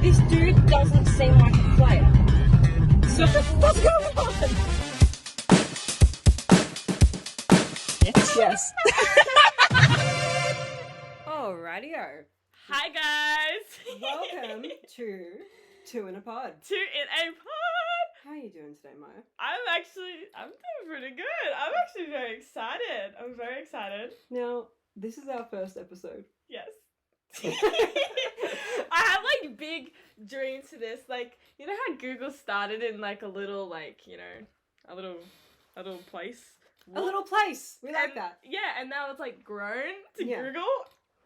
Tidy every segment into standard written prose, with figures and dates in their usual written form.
This dude doesn't seem like a player. So what's going on? Yes. Alrighty-o. Hi guys! Welcome to Two in a Pod. Two in a pod! How are you doing today, Maya? I'm doing pretty good. I'm actually very excited. I'm very excited. Now, this is our first episode. Yes. I have like big dreams for this. Like, you know how Google started in like a little like, you know, a little place? A little place. We like that. Yeah, and now it's like grown to Yeah. Google.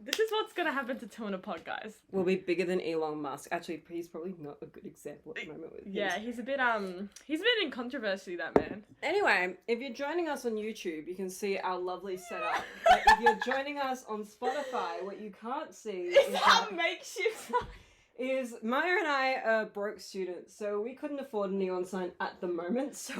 This is what's gonna happen to TwoInAPod, guys. We'll be bigger than Elon Musk. Actually, he's probably not a good example at the moment. With Yeah, his. he's a bit he's been in controversy, that man. Anyway, if you're joining us on YouTube, you can see our lovely setup. But if you're joining us on Spotify, what you can't see It's our is makeshift. Maya and I are broke students, so we couldn't afford a neon sign at the moment. So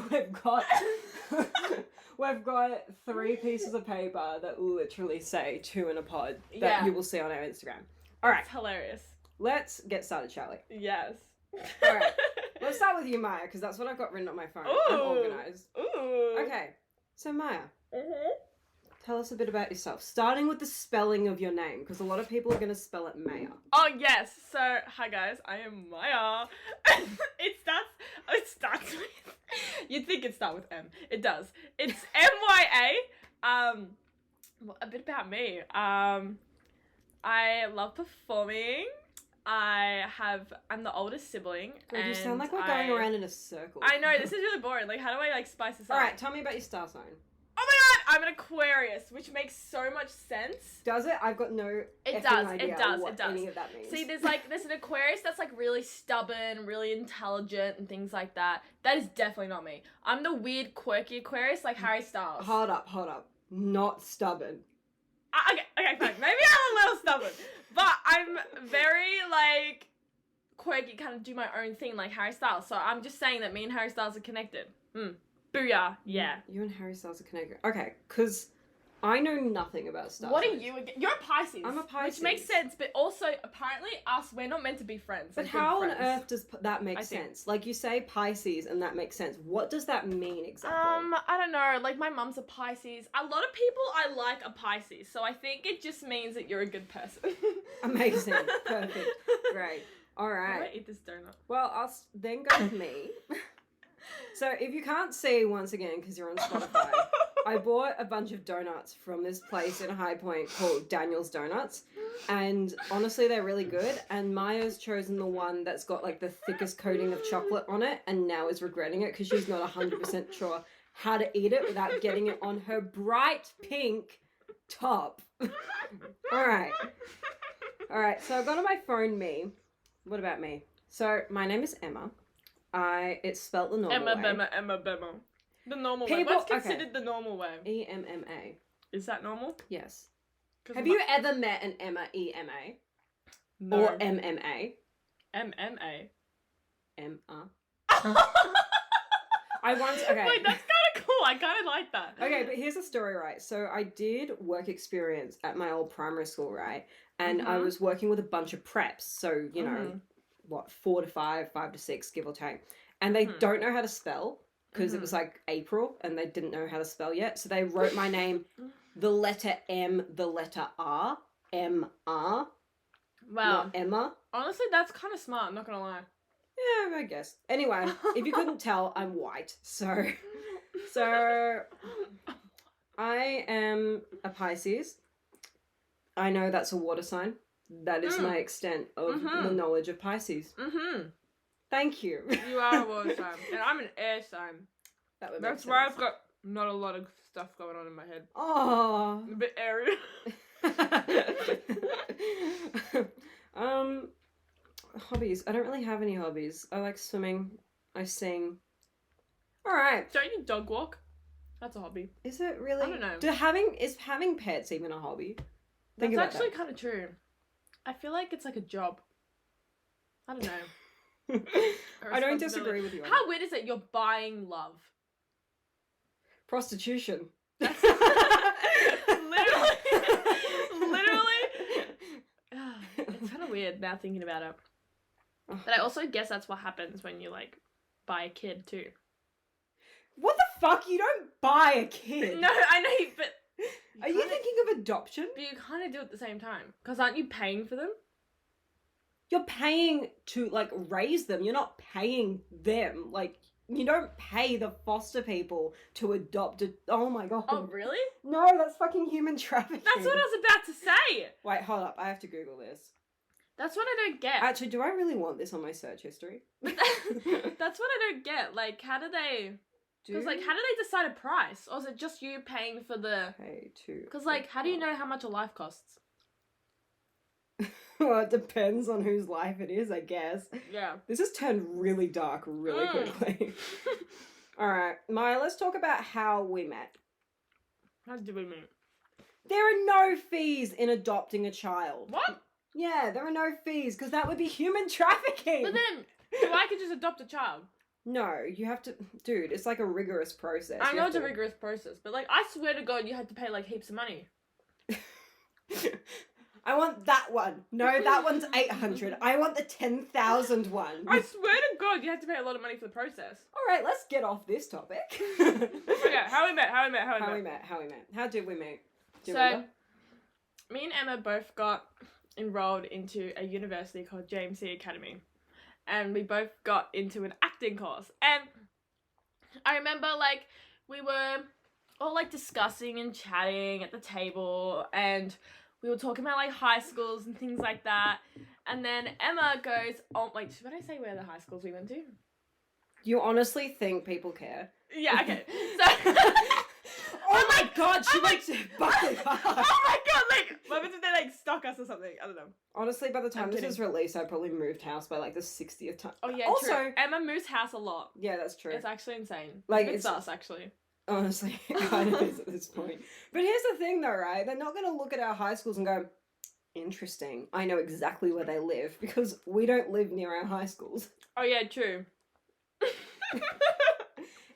we've got 3 pieces of paper that literally say Two in a Pod that you will see on our Instagram. All right, It's hilarious. let's get started, shall we? Yes. All right, let's start with you, Maya, because that's what I've got written on my phone. I'm organised. Ooh. Okay, so Maya, Mhm. tell us a bit about yourself, starting with the spelling of your name, because a lot of people are going to spell it Maya. Oh yes. So hi guys, I am Maya. It starts with. You'd think it starts with M. It does. It's MYA. Well, a bit about me. I love performing. I'm the oldest sibling. God, you and sound like we're going around in a circle. I know, this is really boring. Like, how do I like spice this up? All right, tell me about your star sign. Oh my god, I'm an Aquarius, which makes so much sense. Does it? I've got no It effing does, idea it does, what it does. any of that means. See, there's an Aquarius that's like really stubborn, really intelligent, and things like that. That is definitely not me. I'm the weird, quirky Aquarius, like Harry Styles. Hold up. Not stubborn. Okay, fine. Maybe I'm a little stubborn, but I'm very like quirky, kind of do my own thing, like Harry Styles. So I'm just saying that me and Harry Styles are connected. Booyah! Yeah. You and Harry Styles are connected. Okay, because I know nothing about stars. What are you again? You're a Pisces. I'm a Pisces. Which makes sense, but also apparently we're not meant to be friends. But like good how on friends. earth does that make sense? Like, you say Pisces and that makes sense. What does that mean exactly? I don't know. Like, my mum's a Pisces. A lot of people I like are Pisces, so I think it just means that you're a good person. Amazing. Perfect. Great. All right. I'm gonna eat this donut. Well, I'll then go with me. So if you can't see, once again, because you're on Spotify, I bought a bunch of donuts from this place in High Point called Daniel's Donuts, and honestly, they're really good. And Maya's chosen the one that's got like the thickest coating of chocolate on it, and now is regretting it because she's not 100% sure how to eat it without getting it on her bright pink top. All right. So I've got on my phone me. What about me? So my name is Emma. It's spelt the normal way. Emma Bema. The normal way. People- What's considered the normal way? EMMA. Is that normal? Yes. Have you ever met an Emma EMA? No. Or MMA? MMA. MR. I once, okay. Wait, that's kind of cool. I kind of like that. Okay, but here's the story, right? So I did work experience at my old primary school, right? And I was working with a bunch of preps. So, you know, 4 to 5, 5 to 6, give or take. And they don't know how to spell because it was like April and they didn't know how to spell yet. So they wrote my name, the letter M, the letter R, M-R. Wow. Not Emma. Honestly, that's kind of smart, I'm not gonna lie. Yeah, I guess. Anyway, if you couldn't tell, I'm white. So I am a Pisces. I know that's a water sign. That is my extent of the knowledge of Pisces. Thank you. You are a water sign, and I'm an air sign. That would make That's why sense. I've got not a lot of stuff going on in my head. Oh. A bit airy. Hobbies. I don't really have any hobbies. I like swimming. I sing. All right. Don't you dog walk? That's a hobby. Is it really? I don't know. Is having pets even a hobby? Think That's about actually that. kind of true. I feel like it's like a job. I don't know. I don't disagree with you. How weird is it? You're buying love. Prostitution. That's literally. It's kind of weird now thinking about it. But I also guess that's what happens when you, like, buy a kid, too. What the fuck? You don't buy a kid. No, I know, but... Are you thinking of adoption? But you kind of do at the same time. Because aren't you paying for them? You're paying to, like, raise them. You're not paying them. Like, you don't pay the foster people to adopt a... Oh, my God. Oh, really? No, that's fucking human trafficking. That's what I was about to say. Wait, hold up. I have to Google this. That's what I don't get. Actually, do I really want this on my search history? That's what I don't get. Like, how do they... Because, like, how do they decide a price? Or is it just you paying for the... Pay to... Because, like, how do you know how much a life costs? Well, it depends on whose life it is, I guess. Yeah. This has turned really dark really quickly. Alright, Maya, let's talk about how we met. How did we meet? There are no fees in adopting a child. What? Yeah, there are no fees, because that would be human trafficking. But then, so I could just adopt a child. No, you have to... Dude, it's like a rigorous process. I know it's a rigorous process, but, like, I swear to God, you had to pay, like, heaps of money. I want that one. No, that one's 800. I want the 10,000 one. I swear to God, you had to pay a lot of money for the process. Alright, let's get off this topic. Okay, how we met. How did we meet? Do you So, remember? me and Emma both got enrolled into a university called JMC Academy. And we both got into an acting course. And I remember, like, we were all, like, discussing and chatting at the table. And we were talking about, like, high schools and things like that. And then Emma goes, oh, wait, should I say where the high schools we went to? You honestly think people care? Yeah, okay. So... Oh my God, she went to Buckley Park. Oh my God, like, what if they, like, stalk us or something? I don't know. Honestly, by the time I'm this kidding. is released, I probably moved house by, like, the 60th time. Oh, yeah, also, true. Emma moves house a lot. Yeah, that's true. It's actually insane. Like, It's us, actually. Honestly, it kind of is at this point. But here's the thing, though, right? They're not going to look at our high schools and go, interesting, I know exactly where they live, because we don't live near our high schools. Oh, yeah, true.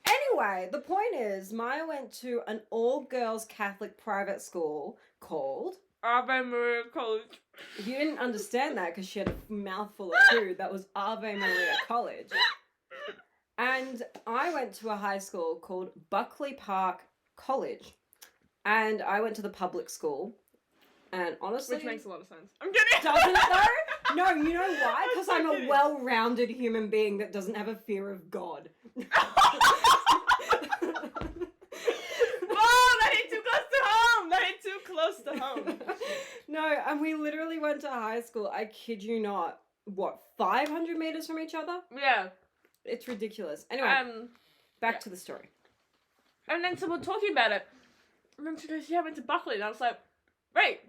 Anyway, the point is, Maya went to an all-girls Catholic private school called... Ave Maria College. You didn't understand that because she had a mouthful of food. That was Ave Maria College. And I went to a high school called Buckley Park College. And I went to the public school. And honestly... Which makes a lot of sense. I'm kidding. Doesn't it though? No, you know why? Because I'm a kidding. well-rounded human being that doesn't have a fear of God. Oh, that hit too close to home. That hit too close to home. No, and we literally went to high school, I kid you not, what, 500 meters from each other? Yeah. It's ridiculous. Anyway, back to the story. And then so we're talking about it. And then she goes, yeah, I went to Buckley. And I was like, wait,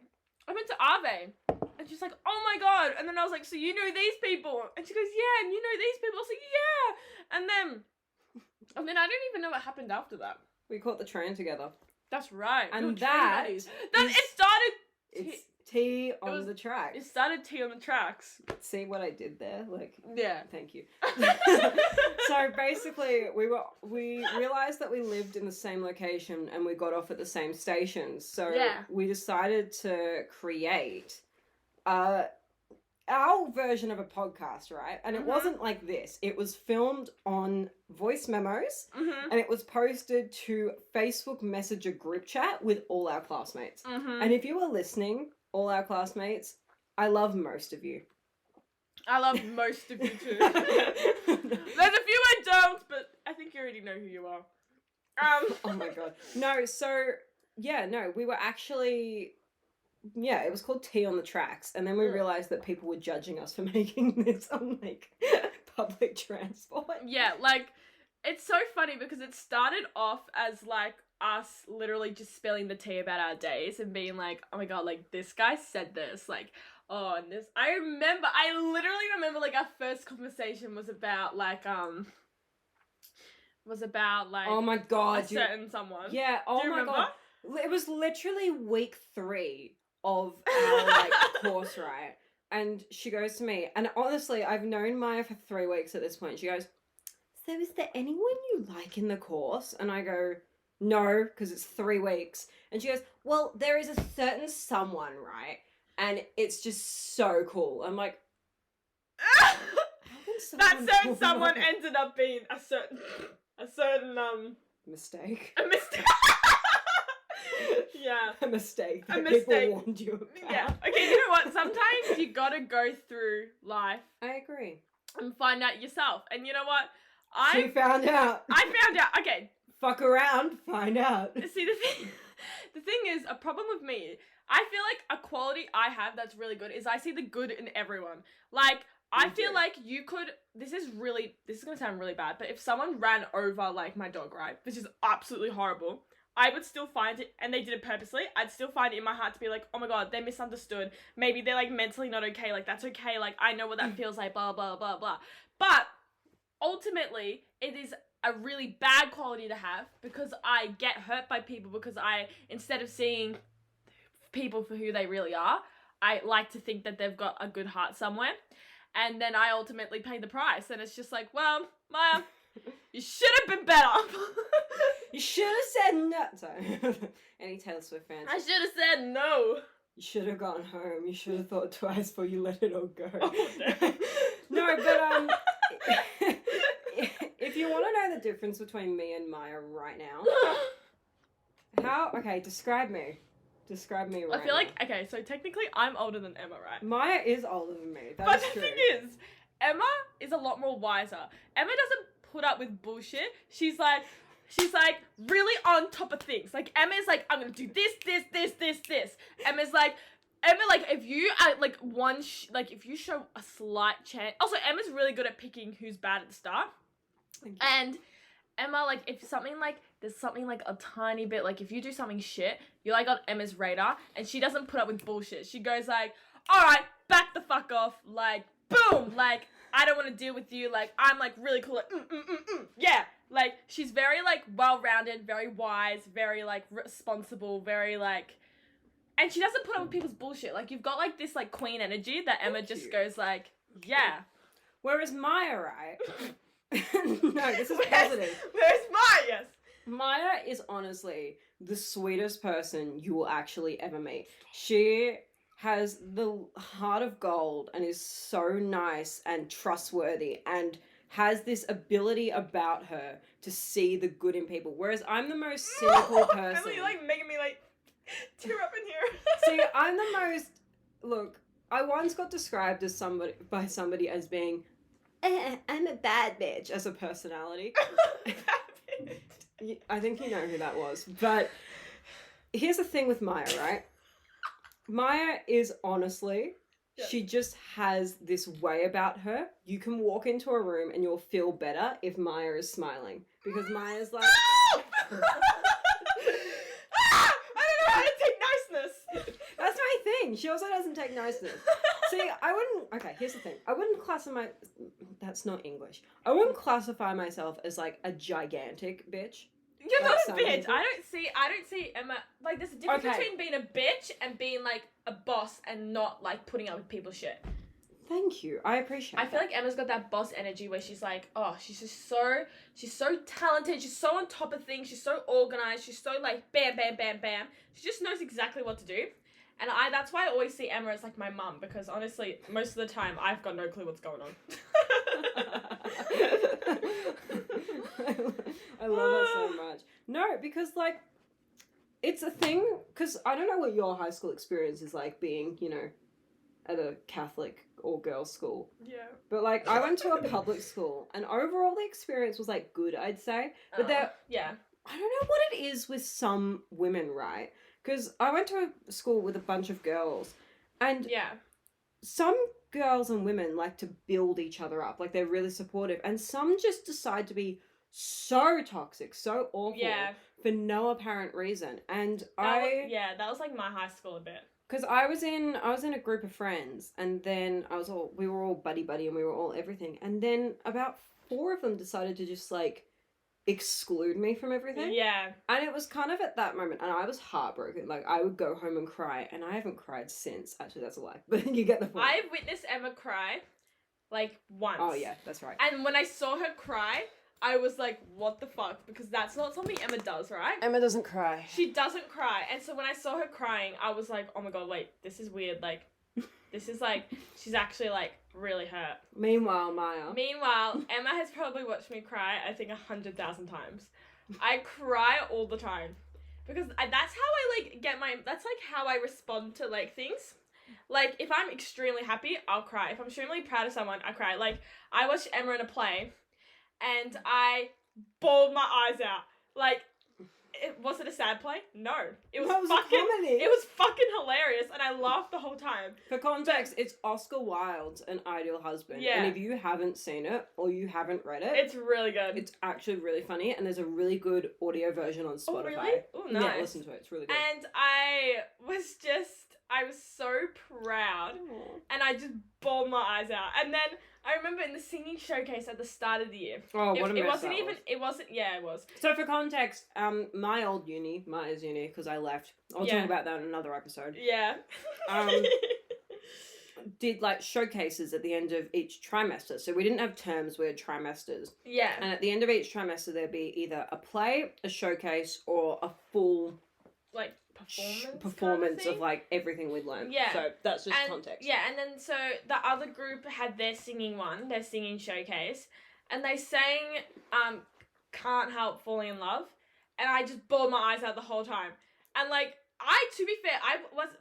I went to Ave. And she's like, oh my God. And then I was like, so you know these people? And she goes, yeah, and you know these people? I was like, yeah. And then I don't even know what happened after that. We caught the train together. That's right. And We were that train buddies. It started... It's tea on the tracks. It started tea on the tracks. See what I did there? Like, yeah. Thank you. So basically, we realized that we lived in the same location and we got off at the same stations. So we decided to create our version of a podcast, right? And it wasn't like this. It was filmed on voice memos and it was posted to Facebook Messenger group chat with all our classmates. And if you were listening, all our classmates, I love most of you. I love most of you too. There's a few I don't, but I think you already know who you are. Oh my God. No, so, yeah, no, we were actually... Yeah, it was called Tea on the Tracks, and then we realised that people were judging us for making this on, like, public transport. Yeah, like, it's so funny because it started off as, like, us literally just spilling the tea about our days and being like, oh my God, like, this guy said this, like, oh, and this... I literally remember, like, our first conversation was about, like, oh my God, a certain someone. Yeah, oh Do you my remember? God. It was literally week 3 of our, like, course, right? And she goes to me, and honestly, I've known Maya for 3 weeks at this point. She goes, so is there anyone you like in the course? And I go, no, because it's 3 weeks. And she goes, well, there is a certain someone, right? And it's just so cool. I'm like, certain someone ended up being a certain mistake. a mistake. Yeah. A mistake. A That mistake. People warned you about. Yeah. Okay, you know what? Sometimes you gotta go through life I agree. and find out yourself. And you know what? She found out. I found out. Okay. Fuck around, find out. See, the thing is, a problem with me, I feel like a quality I have that's really good is I see the good in everyone. Like, I feel like you could, this is gonna sound really bad, but if someone ran over, like, my dog, right, which is absolutely horrible, I would still find it, and they did it purposely, I'd still find it in my heart to be like, oh my god, they misunderstood. Maybe they're, like, mentally not okay. Like, that's okay. Like, I know what that feels like, blah, blah, blah, blah. But, ultimately, it is a really bad quality to have because I get hurt by people because instead of seeing people for who they really are, I like to think that they've got a good heart somewhere. And then I ultimately pay the price. And it's just like, well, Maya, you should have been better. You should have said no. Sorry. Any Taylor Swift fans? I should have said no. You should have gone home. You should have thought twice before you let it all go. Oh, no. No, but if you want to know the difference between me and Maya right now, okay, describe me. Describe me right I feel now. like, okay, so technically I'm older than Emma, right? Maya is older than me. That's But true. the thing is, Emma is a lot more wiser. Emma doesn't put up with bullshit. She's like really on top of things. Like, Emma's like, I'm gonna do this. Emma, like, if you like if you show a slight chance. Also, Emma's really good at picking who's bad at the start. And Emma, like, if something like there's something like a tiny bit, like if you do something shit, you're like on Emma's radar, and she doesn't put up with bullshit. She goes like, all right, back the fuck off, like, boom, like, I don't want to deal with you, like, I'm like really cool, like, yeah, like, she's very like well-rounded, very wise, very like responsible, very like, and she doesn't put up with people's bullshit. Like, you've got like this like queen energy that Emma just goes like, yeah. Whereas Maya, right? No, this is positive. Where's Maya? Yes. Maya is honestly the sweetest person you will actually ever meet. She has the heart of gold and is so nice and trustworthy and has this ability about her to see the good in people. Whereas I'm the most cynical person. Emily, you're like making me like tear up in here. See, I'm the most... Look, I once got described as by somebody as being... I'm a bad bitch as a personality. I think you know who that was. But here's the thing with Maya, right? Maya is honestly, she just has this way about her. You can walk into a room and you'll feel better if Maya is smiling. Because Maya's like... I don't know how to take niceness. That's my thing. She also doesn't take niceness. See, I wouldn't... Okay, here's the thing. I wouldn't classify... That's not English. I wouldn't classify myself as, like, a gigantic bitch. You're like not a some bitch. people. I don't see Emma... Like, there's a difference between being a bitch and being, like, a boss and not, like, putting up with people's shit. Thank you. I appreciate I feel like Emma's got that boss energy where she's like, oh, she's so talented, she's so on top of things, she's so organized, she's so, like, bam, bam, bam, bam. She just knows exactly what to do. And that's why I always see Emma as, like, my mum, because, honestly, most of the time, I've got no clue what's going on. I love it so much. No, because, like, it's a thing, because I don't know what your high school experience is like being, you know, at a Catholic or girls' school. Yeah. But, like, I went to a public school, and overall the experience was, like, good, I'd say. But yeah. I don't know what it is with some women, right? Because I went to a school with a bunch of girls, and some girls and women like to build each other up. Like, they're really supportive. And some just decide to be so toxic, so awful, for no apparent reason. And that was like my high school a bit. Because I was in a group of friends, and then we were all buddy, and we were all everything. And then about 4 of them decided to just, like, exclude me from everything. Yeah. And it was kind of at that moment, and I was heartbroken. Like, I would go home and cry, and I haven't cried since. Actually, that's a lie, but you get the point. I've witnessed Emma cry, like, once. Oh, yeah, that's right. And when I saw her cry, I was like, what the fuck? Because that's not something Emma does, right? Emma doesn't cry. She doesn't cry. And so when I saw her crying, I was like, oh my god, wait, this is weird. Like, this is like, she's actually like really hurt. Meanwhile, Maya. Meanwhile, Emma has probably watched me cry, I think 100,000 times. I cry all the time. Because that's how I, like, that's, like, how I respond to, like, things. Like, if I'm extremely happy, I'll cry. If I'm extremely proud of someone, I cry. Like, I watched Emma in a play, and I bawled my eyes out. Like, was it a sad play? No. It was fucking hilarious, and I laughed the whole time. For context, it's Oscar Wilde's An Ideal Husband. Yeah. And if you haven't seen it, or you haven't read it... It's really good. It's actually really funny, and there's a really good audio version on Spotify. Oh, really? Oh, nice. Yeah, listen to it. It's really good. And I was so proud, and I just bawled my eyes out. And then I remember in the singing showcase at the start of the year. Oh, what a mess It was. So for context, my old uni, Maya's uni, because I left. I'll talk about that in another episode. Yeah. Did like showcases at the end of each trimester. So we didn't have terms, we had trimesters. Yeah. And at the end of each trimester, there'd be either a play, a showcase, or a full like performance kind of like everything we'd learned. Yeah. So that's just context. Yeah, and then so the other group had their singing showcase, and they sang Can't Help Falling in Love, and I just bawled my eyes out the whole time. And like to be fair,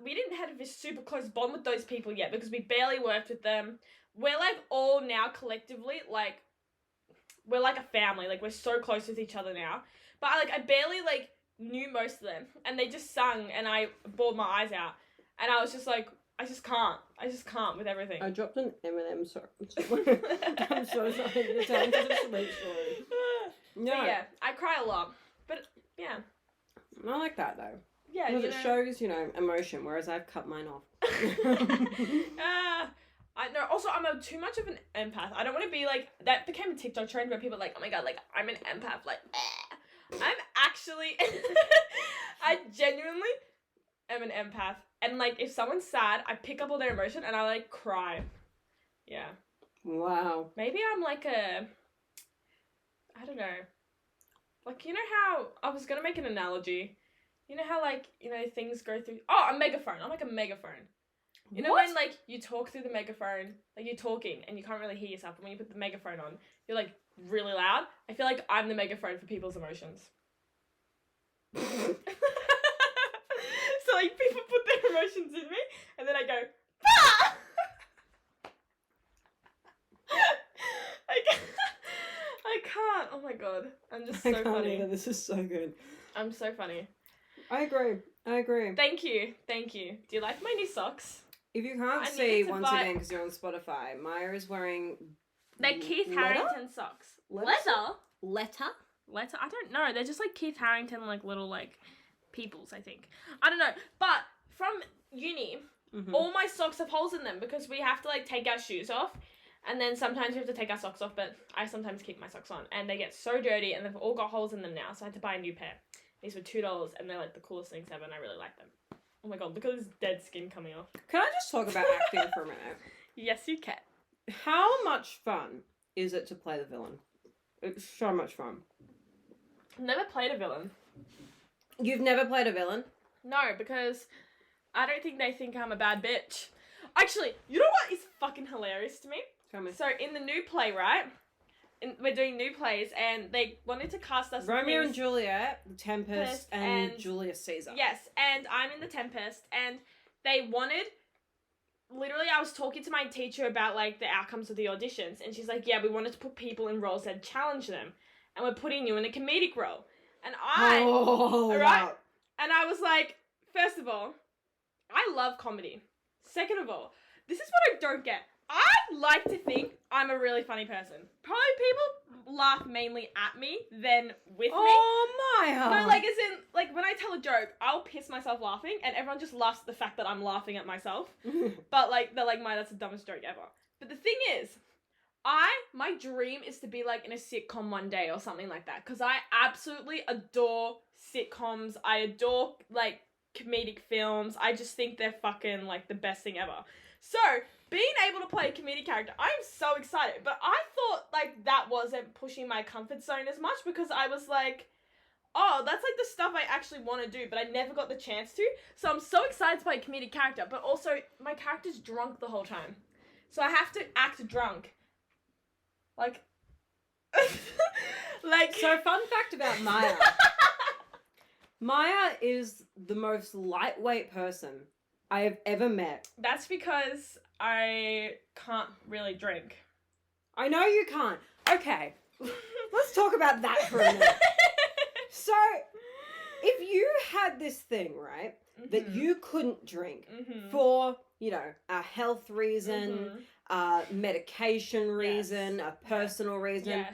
we didn't have a super close bond with those people yet because we barely worked with them. We're like all now collectively like we're like a family, like we're so close with each other now. But like I barely like knew most of them, and they just sung, and I bawled my eyes out, and I was just like, I just can't with everything. I dropped an M&M, sorry. I'm so sorry. You're telling such a sweet story. No. But yeah, I cry a lot, but yeah. I like that though. Yeah, because it shows, emotion, whereas I've cut mine off. I know. Also, I'm too much of an empath. I don't want to be like that. Became a TikTok trend where people are like, oh my god, like I'm an empath, like. I'm actually, I genuinely am an empath. And, like, if someone's sad, I pick up all their emotion and I, like, cry. Yeah. Wow. Maybe I'm, like, I don't know. Like, you know how, I was going to make an analogy. You know how, like, things go through, a megaphone. I'm like a megaphone. You know when, like, you talk through the megaphone, like, you're talking and you can't really hear yourself, but when you put the megaphone on, you're, like, really loud. I feel like I'm the megaphone for people's emotions. So, like, people put their emotions in me, and then I go, ah! I can't. Oh, my God. I'm just so funny. Either. This is so good. I'm so funny. I agree. Thank you. Do you like my new socks? If you can't see, once again, because you're on Spotify, Maya is wearing... They're Keith Harington socks. Letter? I don't know. They're just like Keith Harington, like little like peoples, I think. I don't know. But from uni, all my socks have holes in them because we have to like take our shoes off. And then sometimes we have to take our socks off, but I sometimes keep my socks on. And they get so dirty and they've all got holes in them now. So I had to buy a new pair. These were $2 and they're like the coolest things ever and I really like them. Oh my god, look at this dead skin coming off. Can I just talk about acting for a minute? Yes, you can. How much fun is it to play the villain? It's so much fun. I've never played a villain. You've never played a villain? No, because I don't think they think I'm a bad bitch. Actually, you know what is fucking hilarious to me? Tell me. So in the new play, right? We're doing new plays, and they wanted to cast us. Romeo and Juliet, The Tempest, and Julius Caesar. Yes, and I'm in The Tempest, and they wanted. Literally, I was talking to my teacher about like the outcomes of the auditions, and she's like, "Yeah, we wanted to put people in roles that challenge them, and we're putting you in a comedic role." And right? And I was like, first of all, I love comedy. Second of all, this is what I don't get. I like to think I'm a really funny person. Probably people laugh mainly at me than with me. Oh, Maya! No, like as in, like when I tell a joke, I'll piss myself laughing and everyone just laughs at the fact that I'm laughing at myself. But like, they're like, Maya, that's the dumbest joke ever. But the thing is, my dream is to be like in a sitcom one day or something like that. Because I absolutely adore sitcoms. I adore like comedic films. I just think they're fucking like the best thing ever. So, being able to play a comedic character, I'm so excited. But I thought, like, that wasn't pushing my comfort zone as much because I was like, oh, that's, like, the stuff I actually want to do, but I never got the chance to. So I'm so excited to play a comedic character, but also, my character's drunk the whole time. So I have to act drunk. Like... like... So, fun fact about Mya. Mya is the most lightweight person I have ever met. That's because I can't really drink. I know you can't. Okay, let's talk about that for a minute. So, if you had this thing, right, that you couldn't drink for, you know, a health reason, a medication reason, a personal reason,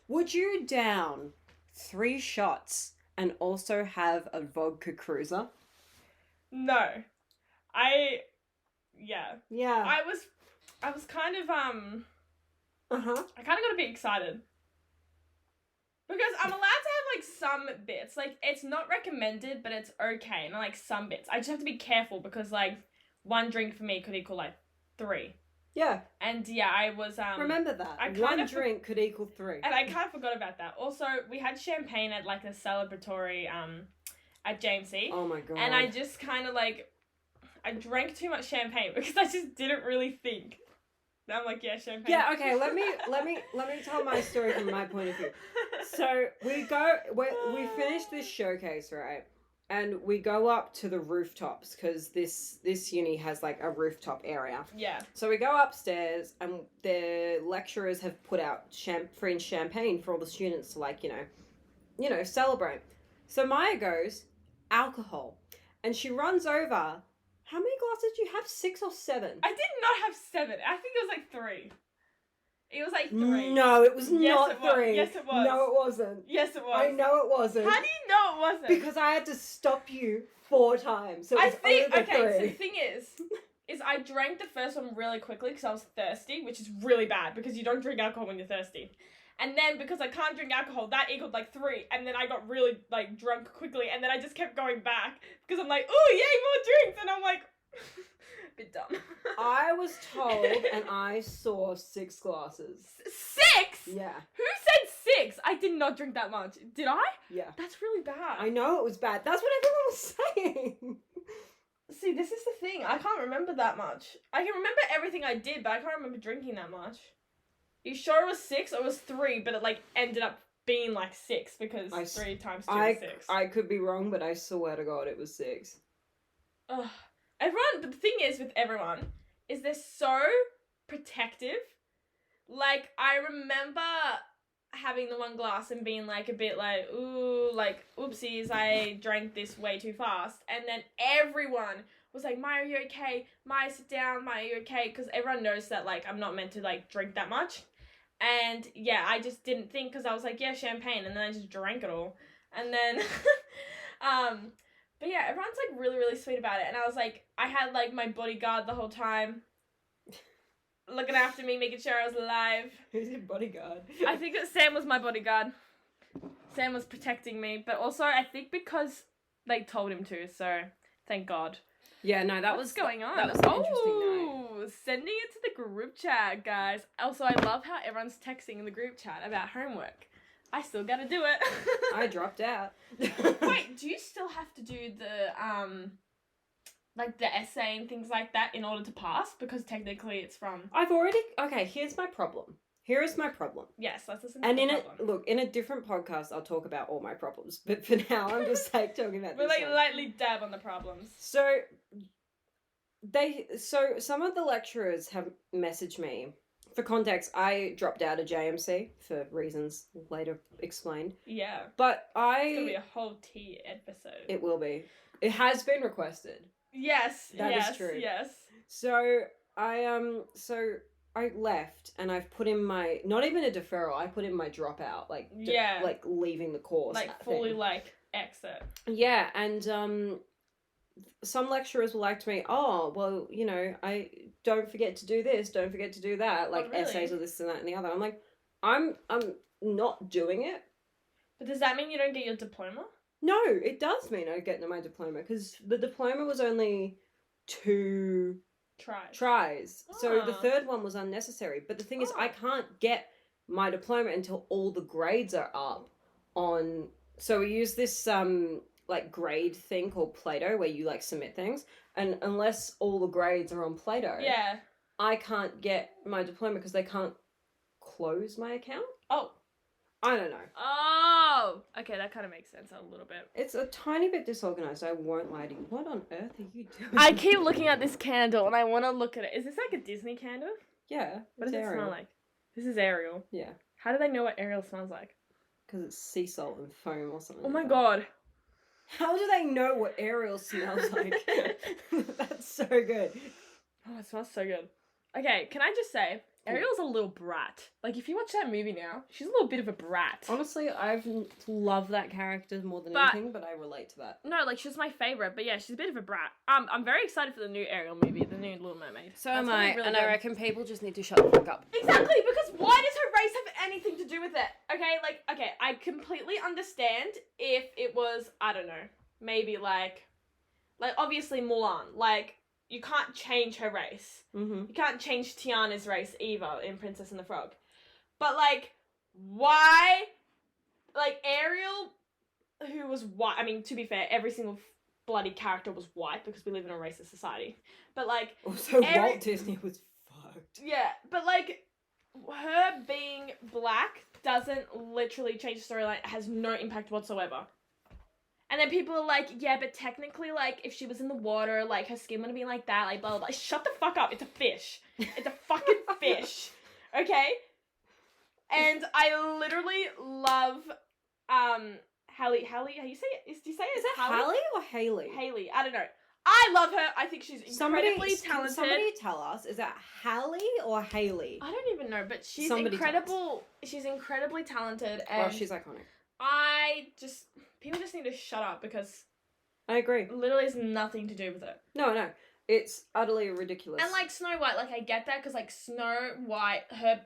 would you down 3 shots and also have a vodka cruiser? No. Yeah. Yeah. I was kind of, Uh-huh. I kind of got a bit excited. Because I'm allowed to have, like, some bits. Like, it's not recommended, but it's okay. And I like some bits. I just have to be careful because, like, 1 drink for me could equal, like, 3. Yeah. And, yeah, I was, Remember that. 1 drink could equal 3. And I kind of forgot about that. Also, we had champagne at, like, a celebratory, at JMC. Oh, my God. And I just kind of, like, I drank too much champagne because I just didn't really think. I'm like, yeah, champagne. Yeah, okay, let me tell my story from my point of view. So we finish this showcase, right? And we go up to the rooftops because this uni has like a rooftop area. Yeah. So we go upstairs and the lecturers have put out free champagne for all the students to like, you know, celebrate. So Mya goes, alcohol. And she runs over. How many glasses do you have? 6 or 7? I did not have 7. I think it was like 3. It was like 3. No, it was Yes, not it was. 3. Yes, it was. No, it wasn't. Yes, it was. I know it wasn't. How do you know it wasn't? Because I had to stop you 4 times. So it was over 3. So the thing is I drank the first one really quickly because I was thirsty, which is really bad because you don't drink alcohol when you're thirsty. And then because I can't drink alcohol, that equaled like 3. And then I got really like drunk quickly. And then I just kept going back because I'm like, oh, yay, more drinks. And I'm like, a bit dumb. I was told and I saw 6 glasses. 6? Yeah. Who said 6? I did not drink that much. Did I? Yeah. That's really bad. I know it was bad. That's what everyone was saying. See, this is the thing. I can't remember that much. I can remember everything I did, but I can't remember drinking that much. You sure it was 6 or it was 3, but it like ended up being like 6 because 3 times 2 is 6. I could be wrong, but I swear to God it was 6. Ugh. Everyone, but the thing is with everyone, is they're so protective. Like, I remember having the 1 glass and being like a bit like, ooh, like, oopsies, I drank this way too fast. And then everyone was like, Mya, are you okay? Mya, sit down. Mya, are you okay? Because everyone knows that, like, I'm not meant to, like, drink that much. And, yeah, I just didn't think because I was like, yeah, champagne. And then I just drank it all. And then, but yeah, everyone's, like, really, really sweet about it. And I was like, I had, like, my bodyguard the whole time looking after me, making sure I was alive. Who's your bodyguard? I think that Sam was my bodyguard. Sam was protecting me. But also, I think because they told him to, so thank God. Yeah, no, What's going on? That was an interesting night. Sending it to the group chat, guys. Also, I love how everyone's texting in the group chat about homework. I still gotta do it. I dropped out. Wait, do you still have to do the, like the essay and things like that in order to pass? Because technically it's from... Okay, here's my problem. Here is my problem. Yes, let's listen to and the problem. In a different podcast, I'll talk about all my problems. But for now, I'm just like talking about We'll this like one. lightly dab on the problems. So some of the lecturers have messaged me. For context, I dropped out of JMC for reasons later explained. Yeah. But It's gonna be a whole tea episode. It will be. It has been requested. Yes. That is true. Yes. So I left and I've put in my, not even a deferral, I put in my dropout, like like leaving the course. Like fully like exit. Yeah, and some lecturers were like to me, oh, well, you know, I don't forget to do this, don't forget to do that, like really? essays or this and that and the other. I'm like, I'm not doing it. But does that mean you don't get your diploma? No, it does mean I get my diploma because the diploma was only 2 tries. So the 3rd one was unnecessary. But the thing is, I can't get my diploma until all the grades are up on... So we use this like grade thing called Plato where you like submit things. And unless all the grades are on Plato... Yeah. I can't get my diploma because they can't close my account. Oh. I don't know. Oh. Okay, that kind of makes sense a little bit. It's a tiny bit disorganized, I won't lie to you. What on earth are you doing? I keep looking at this candle and I want to look at it. Is this like a Disney candle? Yeah. What does it Ariel. smell like? This is Ariel. Yeah. How do they know what Ariel smells like? Because it's sea salt and foam or something. Oh my like god. How do they know what Ariel smells like? That's so good. Oh, it smells so good. Okay, can I just say, Ariel's a little brat. Like, if you watch that movie now, she's a little bit of a brat. Honestly, I've loved that character more than anything, but I relate to that. No, like, she's my favourite, but yeah, she's a bit of a brat. I'm very excited for the new Ariel movie, the new Little Mermaid. So am I, really and I reckon people just need to shut the fuck up. Exactly, because why does her race have anything to do with it? Okay, I completely understand if it was, I don't know, maybe like obviously Mulan, like, you can't change her race. Mm-hmm. You can't change Tiana's race either in Princess and the Frog. But, like, why? Like, Ariel, who was white, I mean, to be fair, every single bloody character was white because we live in a racist society. But, like... Also, Walt Disney was fucked. Yeah, but, like, her being black doesn't literally change the storyline. It has no impact whatsoever. And then people are like, yeah, but technically, like, if she was in the water, like, her skin would have been like that, like, blah, blah, blah. Shut the fuck up. It's a fish. It's a fucking fish. Okay? And I literally love, Hallie, how you say it? Do you say it? Is it Hallie or Haley? Haley. I don't know. I love her. I think she's incredibly talented. Somebody tell us, is that Hallie or Haley? I don't even know, but she's incredible. She's incredibly talented. And well, she's iconic. People just need to shut up because I agree. Literally has nothing to do with it. No. It's utterly ridiculous. And, like, Snow White, like, I get that because, like, Snow White, her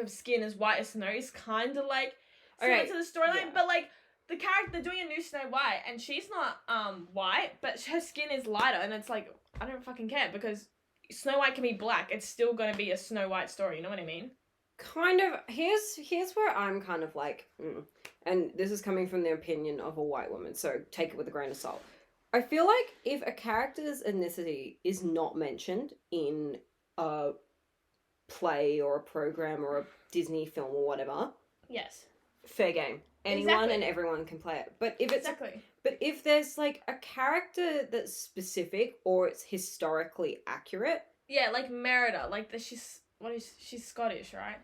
skin is white as snow is kind of, like, similar to the storyline. Yeah. But, like, the character, they're doing a new Snow White and she's not white, but her skin is lighter and it's like, I don't fucking care because Snow White can be black. It's still going to be a Snow White story, you know what I mean? Kind of. Here's where I'm kind of like, and this is coming from the opinion of a white woman, so take it with a grain of salt. I feel like if a character's ethnicity is not mentioned in a play or a program or a Disney film or whatever, yes, fair game. Anyone and everyone can play it. But if it's but if there's like a character that's specific or it's historically accurate, yeah, like Merida, like she's Scottish, right?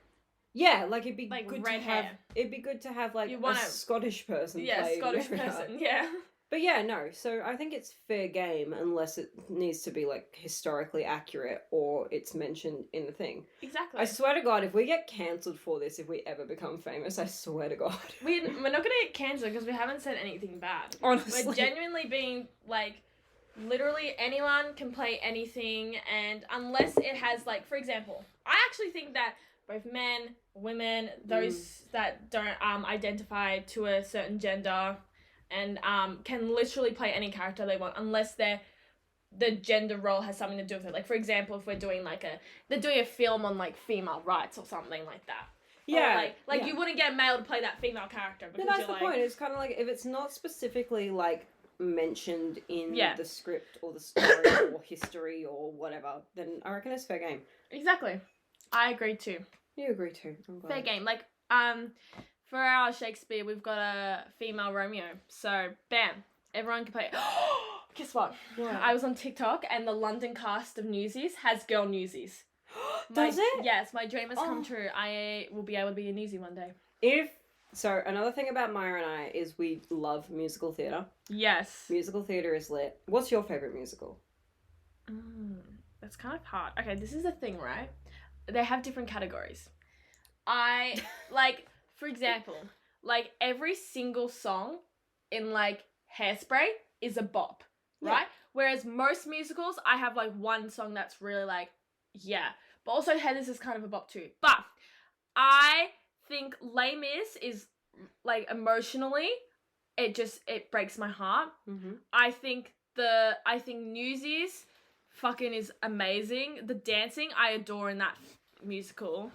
Yeah, like it'd be like good red to have. hair. It'd be good to have like a Scottish person. Yeah, play Scottish Merida. person. Yeah. But yeah, no. So I think it's fair game unless it needs to be like historically accurate or it's mentioned in the thing. Exactly. I swear to God, if we get cancelled for this, if we ever become famous, I swear to God, we're not gonna get cancelled because we haven't said anything bad. Honestly, we're genuinely being like. Literally anyone can play anything, and unless it has, like, for example, I actually think that both men, women, those that don't identify to a certain gender and can literally play any character they want unless the gender role has something to do with it. Like, for example, if we're doing they're doing a film on, like, female rights or something like that. Yeah. Or you wouldn't get a male to play that female character because that's the point. It's kind of like if it's not specifically, like, mentioned in the script or the story or history or whatever, then I reckon it's fair game. Exactly. I agree too. You agree too. I'm glad. Fair game. Like, for our Shakespeare, we've got a female Romeo. So, bam. Everyone can play it. Guess what? I was on TikTok and the London cast of Newsies has girl Newsies. Does it? Yes, my dream has come true. I will be able to be a newsie one day. So, another thing about Mya and I is we love musical theatre. Yes. Musical theatre is lit. What's your favourite musical? That's kind of hard. Okay, this is the thing, right? They have different categories. For example, like, every single song in, like, Hairspray is a bop, right? Whereas most musicals, I have, like, one song that's really, like, yeah. But also, Heathers is kind of a bop too. But I think Les Mis is, like, emotionally, it breaks my heart. Mm-hmm. I think Newsies fucking is amazing. The dancing I adore in that musical.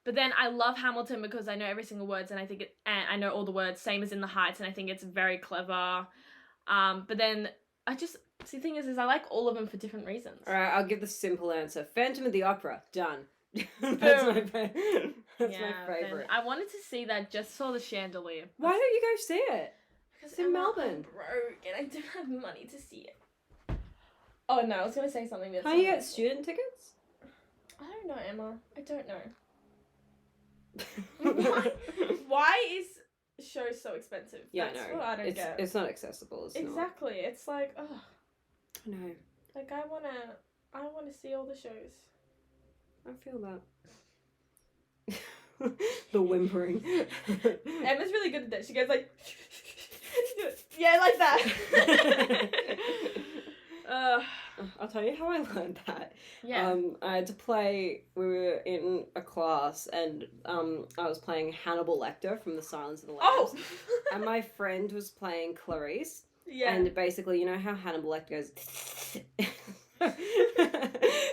But then I love Hamilton because I know every single words and I know all the words, same as In the Heights, and I think it's very clever. But then See, the thing is I like all of them for different reasons. All right, I'll give the simple answer. Phantom of the Opera. Done. That's my favorite. That's my favorite. I wanted to see that just for the chandelier. Why don't you go see it? Because it's in Melbourne. I'm broke and I don't have money to see it. Oh no, I was gonna say something that's. Can you get student tickets? I don't know, Emma. I don't know. Why is show so expensive? Yeah, That's no. what I don't get. It's not accessible. It's exactly. Not. It's like, oh. I know. Like I wanna see all the shows. I feel that. The whimpering. Emma's really good at that. She goes like, yeah, like that. I'll tell you how I learned that. Yeah. I had to play. We were in a class, and I was playing Hannibal Lecter from The Silence of the Lambs. Oh. And my friend was playing Clarice. Yeah. And basically, you know how Hannibal Lecter goes.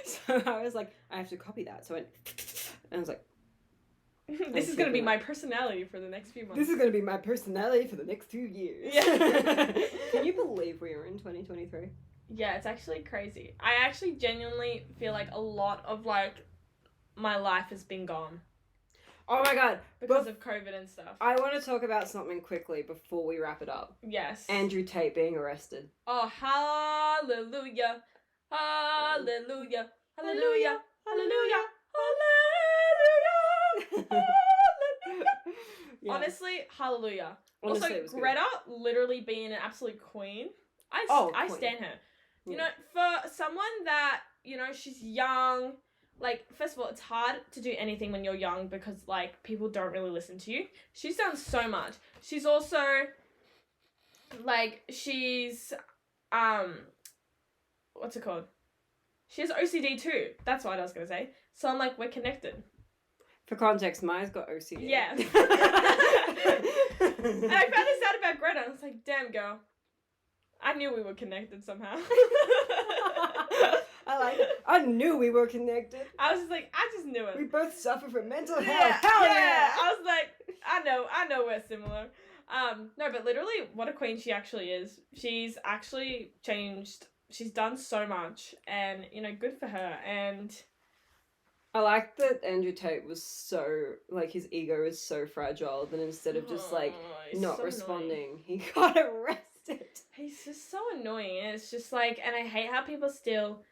So I was like, I have to copy that. So I went, and I was like, this is going to be my personality for the next few months. This is going to be my personality for the next 2 years. Yeah. Can you believe we are in 2023? Yeah, it's actually crazy. I actually genuinely feel like a lot of, like, my life has been gone. Oh my god. Because of COVID and stuff. I want to talk about something quickly before we wrap it up. Yes. Andrew Tate being arrested. Oh, hallelujah. Hallelujah. Hallelujah. Hallelujah. Hallelujah. Yeah. Honestly, hallelujah. Honestly, it Also, was Greta literally being an absolute queen. I queen. stan her. You Yeah. know, for someone that, you know, she's young, like, first of all, it's hard to do anything when you're young because, like, people don't really listen to you. She's done so much. She's also, like, she's, what's it called? She has OCD too. That's what I was going to say. So I'm like, we're connected. For context, Maya's got OCD. Yeah. And I found this out about Greta. I was like, damn, girl. I knew we were connected somehow. I like it. I knew we were connected. I was just like, I just knew it. We both suffer from mental health. Yeah, Hell yeah. I was like, I know we're similar. No, but literally, what a queen she actually is. She's actually changed. She's done so much, and, you know, good for her. And I like that Andrew Tate was so, like, his ego is so fragile that instead of just, like, not so responding, annoying. he got arrested. He's just so annoying. And it's just like, and I hate how people still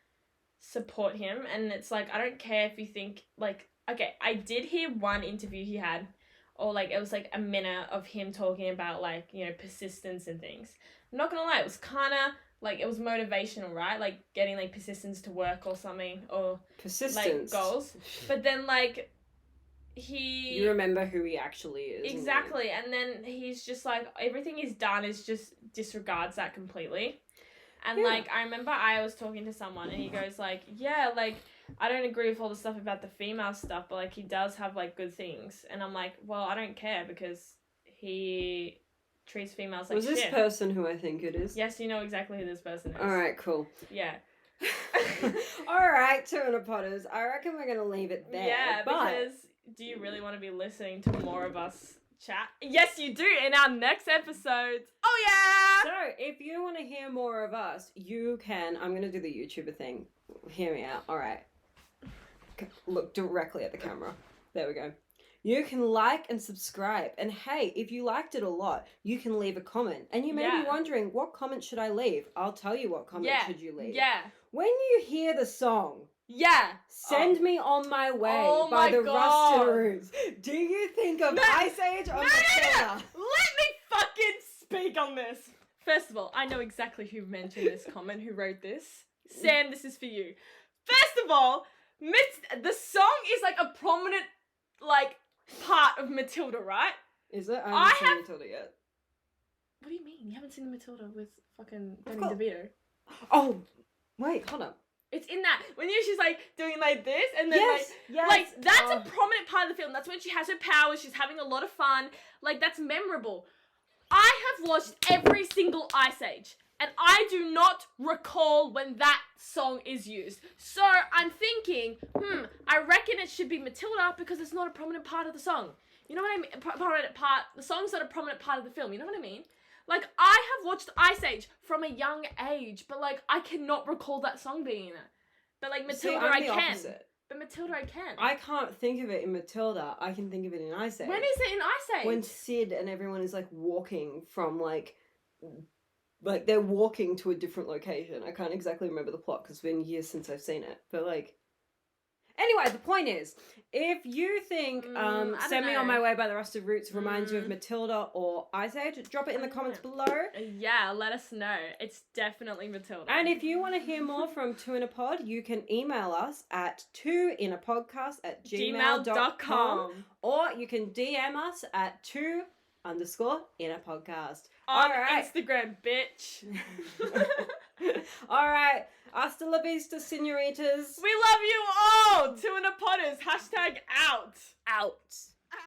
support him. And it's like, I don't care if you think, like, okay, I did hear one interview he had, or, like, it was, like, a minute of him talking about, like, you know, persistence and things. I'm not gonna lie, it was kind of, like, it was motivational, right? Like, getting, like, persistence to work or something, or, Persistence. like, goals. But then, like, he... You remember who he actually is. Exactly, and then he's just, like, everything he's done is just disregards that completely. And, Yeah. like, I remember I was talking to someone, and he goes, like, yeah, like, I don't agree with all the stuff about the female stuff, but, like, he does have, like, good things. And I'm like, well, I don't care, because he treats females like Was this shit. person who I think it is? Yes, you know exactly who this person is. Alright, cool. Yeah. Alright, TwoInAPodders. I reckon we're going to leave it there. Yeah, but... because do you really want to be listening to more of us chat? Yes, you do, in our next episodes. Oh, yeah! So, if you want to hear more of us, you can... I'm going to do the YouTuber thing. Hear me out. Alright. Look directly at the camera. There we go. You can like and subscribe. And hey, if you liked it a lot, you can leave a comment. And you may be wondering, what comment should I leave? I'll tell you what comment should you leave. Yeah. When you hear the song, yeah. Send Me On My Way by the Rustaroos. Do you think of Ice Age or Matilda? Let me fucking speak on this. First of all, I know exactly who mentioned this comment, who wrote this. Sam, this is for you. First of all, the song is like a prominent, like, part of Matilda, right? Is it? I haven't seen Matilda yet. What do you mean? You haven't seen the Matilda with fucking Danny DeVito? Oh, wait, hold up. It's in that when she's like doing like this and then like that's a prominent part of the film. That's when she has her powers. She's having a lot of fun. Like, that's memorable. I have watched every single Ice Age, and I do not recall when that song is used. So I'm thinking, I reckon it should be Matilda because it's not a prominent part of the song. You know what I mean? Prominent part. The song's not a prominent part of the film. You know what I mean? Like, I have watched Ice Age from a young age, but, like, I cannot recall that song being in it. But, like, Matilda, I can. Opposite. But Matilda, I can. I can't think of it in Matilda. I can think of it in Ice Age. When is it in Ice Age? When Sid and everyone is, like, walking from, like, they're walking to a different location. I can't exactly remember the plot because it's been years since I've seen it. But, like... Anyway, the point is, if you think Send Me On My Way by the Rusted Roots reminds you of Matilda or Ice Age, drop it in the comments below. Yeah, let us know. It's definitely Matilda. And if you want to hear more from Two in a Pod, you can email us at twoinapodcast@gmail.com, or you can DM us at 2_inapodcast. On Instagram, bitch. Alright, hasta la vista, senoritas. We love you all! 2InAPodders, #out. Out.